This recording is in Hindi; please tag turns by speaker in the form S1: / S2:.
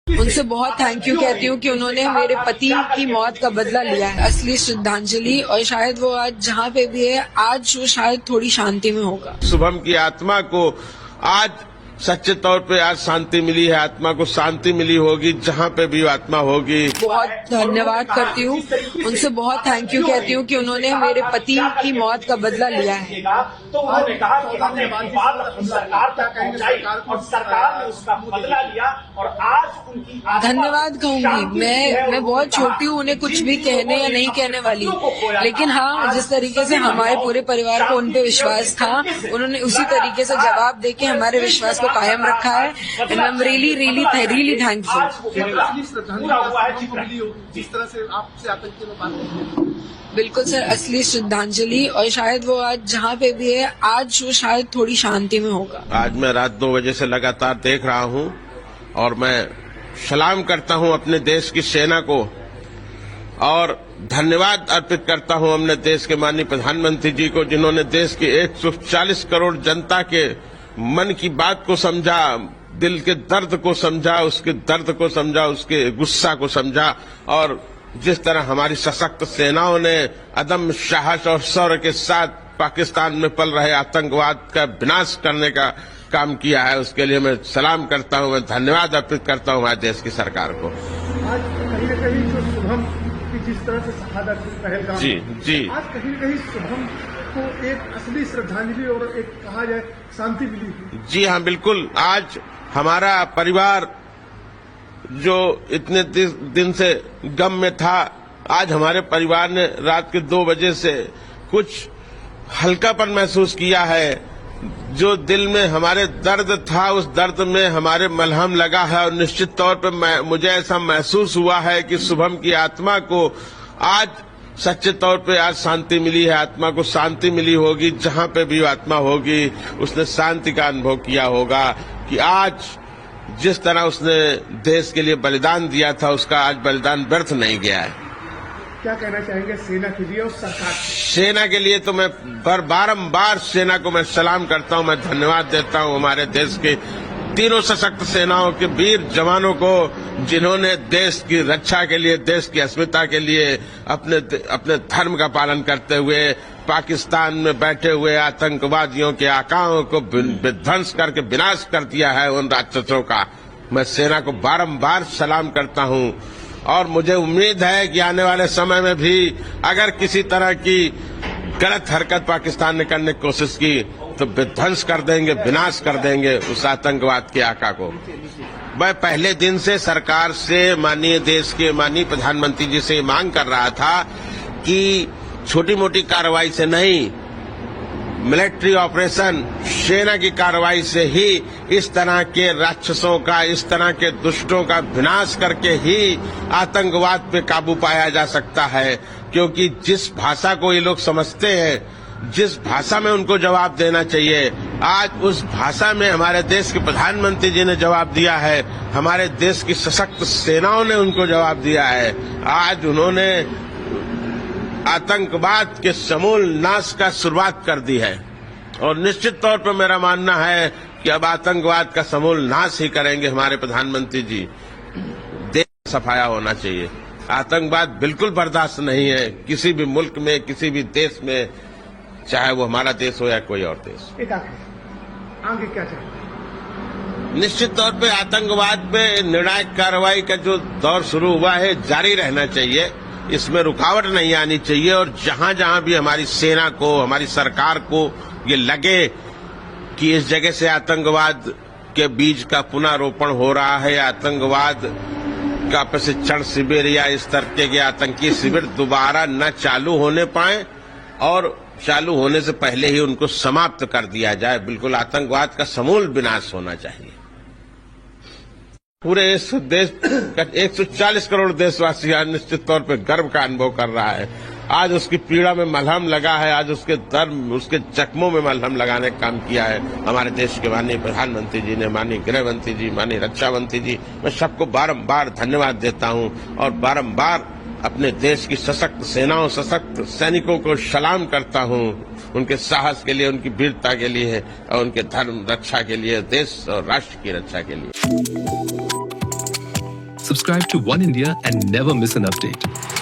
S1: उनसे बहुत थैंक यू कहती हूँ कि उन्होंने मेरे पति की मौत का बदला लिया है। असली श्रद्धांजलि, और शायद वो आज जहाँ पे भी है, आज वो शायद थोड़ी शांति में होगा।
S2: शुभम की आत्मा को आज सच्चे तौर पे आज शांति मिली है, आत्मा को शांति मिली होगी जहाँ पे भी आत्मा होगी।
S1: बहुत धन्यवाद करती हूँ, उनसे बहुत थैंक यू कहती हूँ कि उन्होंने मेरे पति की मौत का बदला लिया है।
S3: तो उन्होंने कहा कि हमने अपनी बात अपनी सरकार तक पहुंचाई और सरकार ने उसका बदला लिया और आज उनकी
S1: धन्यवाद कहूंगी। मैं बहुत छोटी हूँ, उन्हें कुछ भी कहने या नहीं कहने वाली, लेकिन हाँ, जिस तरीके से हमारे पूरे परिवार को उन पे विश्वास था, उन्होंने उसी तरीके से जवाब देके हमारे विश्वास को कायम रखा है। And I am really thankful.
S4: जिस तरह से आपसे आतंकी में बात
S1: बिल्कुल सर, असली श्रद्धांजलि, और शायद वो आज जहाँ पे भी है, आज वो शायद थोड़ी शांति में होगा।
S2: आज मैं रात 2 बजे से लगातार देख रहा हूँ और मैं सलाम करता हूँ अपने देश की सेना को और धन्यवाद अर्पित करता हूँ अपने देश के माननीय प्रधानमंत्री जी को, जिन्होंने देश की 140 करोड़ जनता के मन की बात को समझा, दिल के दर्द को समझा, उसके दर्द को समझा, उसके गुस्सा को समझा, और जिस तरह हमारी सशक्त सेनाओं ने अदम्य साहस और शौर्य के साथ पाकिस्तान में पल रहे आतंकवाद का विनाश करने का काम किया है, उसके लिए मैं सलाम करता हूं, मैं धन्यवाद अर्पित करता हूं हमारे देश की सरकार को।
S4: आज कहीं न कहीं जो शुभम की जिस तरह से शहादत पहलगाम,
S2: जी
S4: आज कहीं न कहीं शुभम को एक असली श्रद्धांजलि और एक कहा जाए शांति मिली।
S2: जी हाँ, बिल्कुल। आज हमारा परिवार जो इतने दिन से गम में था, आज हमारे परिवार ने रात के 2 बजे से कुछ हल्कापन महसूस किया है। जो दिल में हमारे दर्द था, उस दर्द में हमारे मलहम लगा है, और निश्चित तौर पर मुझे ऐसा महसूस हुआ है कि शुभम की आत्मा को आज सच्चे तौर पे आज शांति मिली है, आत्मा को शांति मिली होगी जहाँ पे भी आत्मा होगी, उसने शांति का अनुभव किया होगा कि आज जिस तरह उसने देश के लिए बलिदान दिया था, उसका आज बलिदान व्यर्थ नहीं गया है।
S4: क्या कहना चाहेंगे सेना के लिए और सरकार?
S2: सेना के लिए तो मैं बारंबार सेना को मैं सलाम करता हूं, मैं धन्यवाद देता हूं हमारे देश के तीनों सशक्त सेनाओं के वीर जवानों को, जिन्होंने देश की रक्षा के लिए, देश की अस्मिता के लिए अपने धर्म का पालन करते हुए पाकिस्तान में बैठे हुए आतंकवादियों के आकाओं को विध्वंस करके विनाश कर दिया है उन राक्षसों का। मैं सेना को बारंबार सलाम करता हूं और मुझे उम्मीद है कि आने वाले समय में भी अगर किसी तरह की गलत हरकत पाकिस्तान ने करने की कोशिश की तो विध्वंस कर देंगे, विनाश कर देंगे उस आतंकवाद के आका को। मैं पहले दिन से सरकार से, माननीय देश के माननीय प्रधानमंत्री जी से मांग कर रहा था कि छोटी मोटी कार्रवाई से नहीं, मिलिट्री ऑपरेशन, सेना की कार्रवाई से ही इस तरह के राक्षसों का, इस तरह के दुष्टों का विनाश करके ही आतंकवाद पे काबू पाया जा सकता है। क्योंकि जिस भाषा को ये लोग समझते हैं, जिस भाषा में उनको जवाब देना चाहिए, आज उस भाषा में हमारे देश के प्रधानमंत्री जी ने जवाब दिया है, हमारे देश की सशक्त सेनाओं ने उनको जवाब दिया है। आज उन्होंने आतंकवाद के समूल नाश का शुरुआत कर दी है और निश्चित तौर पर मेरा मानना है कि अब आतंकवाद का समूल नाश ही करेंगे हमारे प्रधानमंत्री जी। देश सफाया होना चाहिए, आतंकवाद बिल्कुल बर्दाश्त नहीं है किसी भी मुल्क में, किसी भी देश में, चाहे वो हमारा देश हो या कोई और देश।
S4: आगे क्या चाहिए?
S2: निश्चित तौर पे आतंकवाद पे निर्णायक कार्रवाई का जो दौर शुरू हुआ है जारी रहना चाहिए, इसमें रुकावट नहीं आनी चाहिए। और जहां जहां भी हमारी सेना को, हमारी सरकार को ये लगे कि इस जगह से आतंकवाद के बीज का पुनरोपण हो रहा है, आतंकवाद का प्रशिक्षण शिविर या इस तरह के आतंकी शिविर दोबारा न चालू होने पाए और चालू होने से पहले ही उनको समाप्त कर दिया जाए। बिल्कुल आतंकवाद का समूल विनाश होना चाहिए। पूरे इस देश का 140 करोड़ देशवासी आज निश्चित तौर पर गर्व का अनुभव कर रहा है। आज उसकी पीड़ा में मलहम लगा है, आज उसके दर्द, उसके जख्मों में मलहम लगाने का काम किया है हमारे देश के माननीय प्रधानमंत्री जी ने, माननीय गृह मंत्री जी, माननीय रक्षा मंत्री जी। मैं सबको बारंबार धन्यवाद देता हूं और बारंबार अपने देश की सशक्त सेनाओं, सशक्त सैनिकों को सलाम करता हूं, उनके साहस के लिए, उनकी वीरता के लिए और उनके धर्म रक्षा के लिए, देश और राष्ट्र की रक्षा के लिए।
S5: Subscribe to One India and never miss an update.